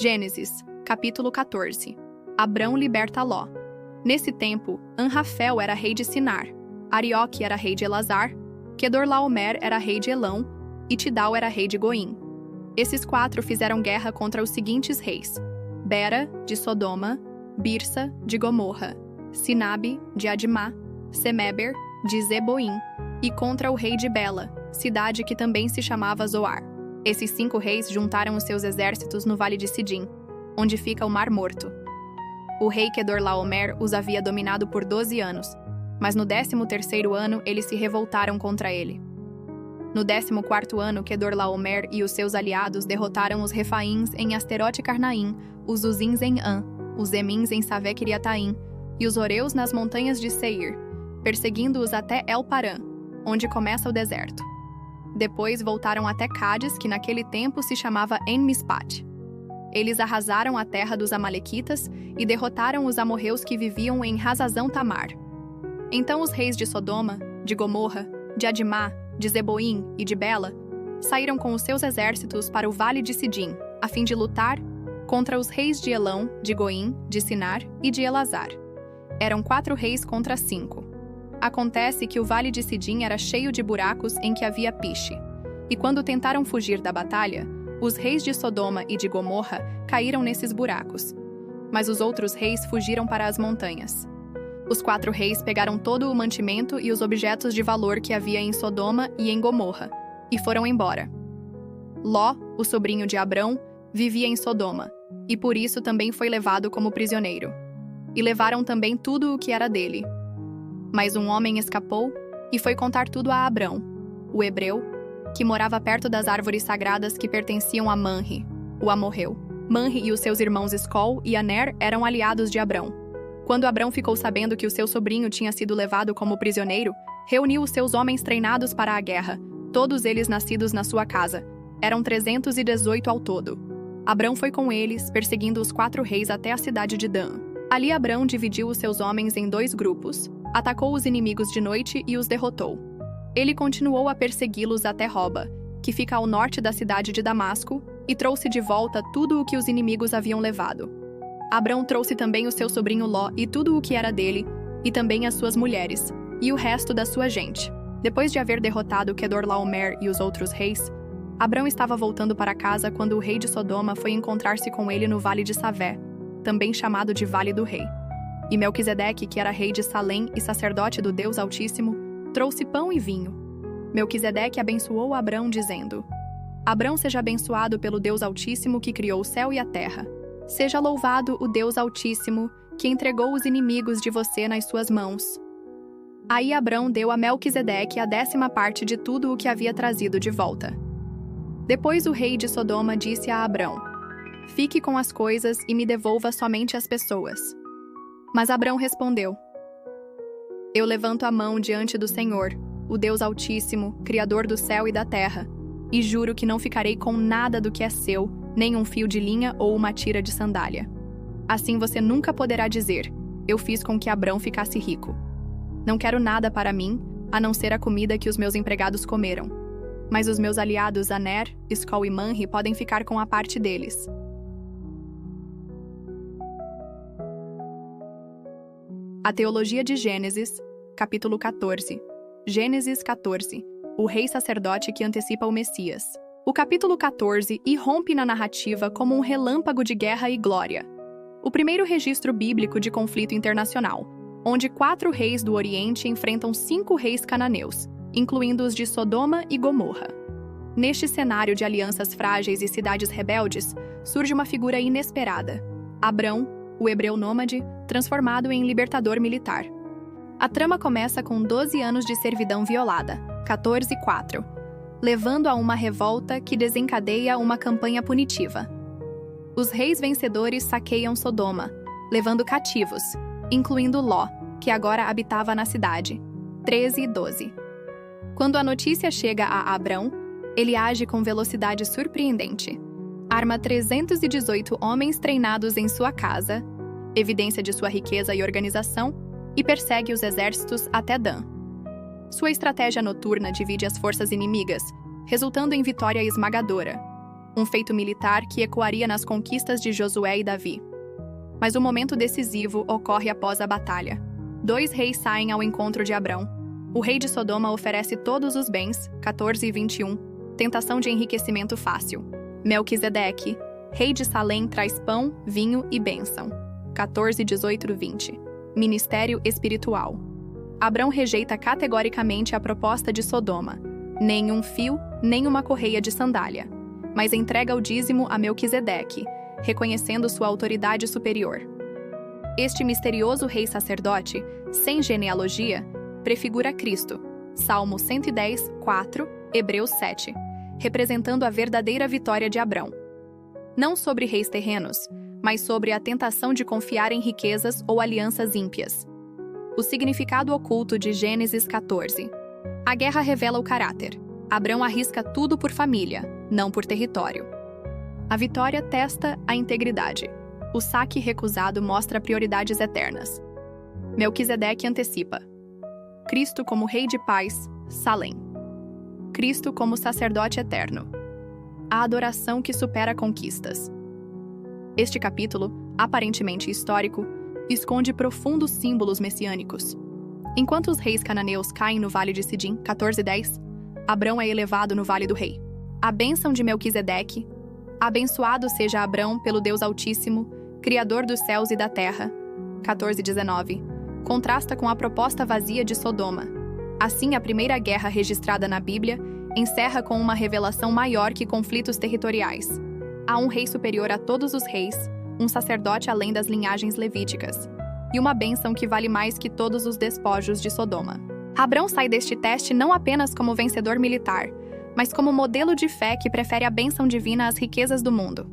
Gênesis, capítulo 14. Abrão liberta Ló. Nesse tempo, Anrafel era rei de Sinar, Arioque era rei de Elazar, Quedorlaomer era rei de Elão e Tidal era rei de Goim. Esses 4 fizeram guerra contra os seguintes reis: Bera, de Sodoma, Birsa, de Gomorra, Sinabe, de Admá, Semeber, de Zeboim, e contra o rei de Bela, cidade que também se chamava Zoar. Esses 5 reis juntaram os seus exércitos no vale de Sidim, onde fica o Mar Morto. O rei Quedorlaomer os havia dominado por 12 anos, mas no 13º ano eles se revoltaram contra ele. No 14º ano, Quedorlaomer e os seus aliados derrotaram os Refaíns em Asterote Carnaim, os Uzins em An, os Emins em Savê-Quiriataim e os Oreus nas montanhas de Seir, perseguindo-os até El-Parã, onde começa o deserto. Depois voltaram até Cádiz, que naquele tempo se chamava En-Mispat. Eles arrasaram a terra dos amalequitas e derrotaram os amorreus que viviam em Hazazão-Tamar. Então os reis de Sodoma, de Gomorra, de Admá, de Zeboim e de Bela saíram com os seus exércitos para o vale de Sidim, a fim de lutar contra os reis de Elão, de Goim, de Sinar e de Elazar. Eram 4 reis contra 5. Acontece que o vale de Sidim era cheio de buracos em que havia piche. E quando tentaram fugir da batalha, os reis de Sodoma e de Gomorra caíram nesses buracos. Mas os outros reis fugiram para as montanhas. Os 4 reis pegaram todo o mantimento e os objetos de valor que havia em Sodoma e em Gomorra, e foram embora. Ló, o sobrinho de Abrão, vivia em Sodoma, e por isso também foi levado como prisioneiro. E levaram também tudo o que era dele. Mas um homem escapou e foi contar tudo a Abrão, o hebreu, que morava perto das árvores sagradas que pertenciam a Manre, o amorreu. Manre e os seus irmãos Escol e Aner eram aliados de Abrão. Quando Abrão ficou sabendo que o seu sobrinho tinha sido levado como prisioneiro, reuniu os seus homens treinados para a guerra, todos eles nascidos na sua casa. Eram 318 ao todo. Abrão foi com eles, perseguindo os 4 reis até a cidade de Dan. Ali Abrão dividiu os seus homens em 2 grupos, atacou os inimigos de noite e os derrotou. Ele continuou a persegui-los até Roba, que fica ao norte da cidade de Damasco, e trouxe de volta tudo o que os inimigos haviam levado. Abrão trouxe também o seu sobrinho Ló e tudo o que era dele, e também as suas mulheres, e o resto da sua gente. Depois de haver derrotado Quedorlaomer e os outros reis, Abrão estava voltando para casa quando o rei de Sodoma foi encontrar-se com ele no vale de Savé, também chamado de Vale do Rei. E Melquisedeque, que era rei de Salém e sacerdote do Deus Altíssimo, trouxe pão e vinho. Melquisedeque abençoou Abrão, dizendo: Abrão seja abençoado pelo Deus Altíssimo que criou o céu e a terra. Seja louvado o Deus Altíssimo, que entregou os inimigos de você nas suas mãos. Aí Abrão deu a Melquisedeque a 10ª parte de tudo o que havia trazido de volta. Depois o rei de Sodoma disse a Abrão: Fique com as coisas e me devolva somente as pessoas. Mas Abrão respondeu: Eu levanto a mão diante do Senhor, o Deus Altíssimo, Criador do céu e da terra, e juro que não ficarei com nada do que é seu, nem um fio de linha ou uma tira de sandália. Assim você nunca poderá dizer: Eu fiz com que Abrão ficasse rico. Não quero nada para mim, a não ser a comida que os meus empregados comeram. Mas os meus aliados Aner, Escol e Manre podem ficar com a parte deles. A Teologia de Gênesis, capítulo 14. Gênesis 14. O rei sacerdote que antecipa o Messias. O capítulo 14 irrompe na narrativa como um relâmpago de guerra e glória. O primeiro registro bíblico de conflito internacional, onde 4 reis do Oriente enfrentam 5 reis cananeus, incluindo os de Sodoma e Gomorra. Neste cenário de alianças frágeis e cidades rebeldes, surge uma figura inesperada: Abrão, o hebreu nômade, transformado em libertador militar. A trama começa com 12 anos de servidão violada, 14:4, levando a uma revolta que desencadeia uma campanha punitiva. Os reis vencedores saqueiam Sodoma, levando cativos, incluindo Ló, que agora habitava na cidade, 13:12. Quando a notícia chega a Abrão, ele age com velocidade surpreendente. Arma 318 homens treinados em sua casa, evidência de sua riqueza e organização, e persegue os exércitos até Dan. Sua estratégia noturna divide as forças inimigas, resultando em vitória esmagadora. um feito militar que ecoaria nas conquistas de Josué e Davi. Mas o momento decisivo ocorre após a batalha. 2 reis saem ao encontro de Abrão. O rei de Sodoma oferece todos os bens, 14 e 21, tentação de enriquecimento fácil. Melquisedeque, rei de Salém, traz pão, vinho e bênção, 14, 18 e 20. Ministério espiritual. Abrão rejeita categoricamente a proposta de Sodoma, nem um fio, nem uma correia de sandália, mas entrega o dízimo a Melquisedeque, reconhecendo sua autoridade superior. Este misterioso rei sacerdote, sem genealogia, prefigura Cristo, Salmo 110, 4, Hebreus 7, representando a verdadeira vitória de Abrão. Não sobre reis terrenos, mas sobre a tentação de confiar em riquezas ou alianças ímpias. O significado oculto de Gênesis 14. A guerra revela o caráter. Abrão arrisca tudo por família, não por território. A vitória testa a integridade. O saque recusado mostra prioridades eternas. Melquisedeque antecipa. Cristo como rei de paz, Salém. Cristo como sacerdote eterno. A adoração que supera conquistas. Este capítulo, aparentemente histórico, esconde profundos símbolos messiânicos. Enquanto os reis cananeus caem no vale de Sidim, 14:10, Abrão é elevado no vale do rei. A bênção de Melquisedeque. Abençoado seja Abrão pelo Deus Altíssimo, Criador dos céus e da terra, 14:19, contrasta com a proposta vazia de Sodoma. Assim, a primeira guerra registrada na Bíblia encerra com uma revelação maior que conflitos territoriais. Há um rei superior a todos os reis, um sacerdote além das linhagens levíticas, e uma bênção que vale mais que todos os despojos de Sodoma. Abrão sai deste teste não apenas como vencedor militar, mas como modelo de fé que prefere a bênção divina às riquezas do mundo.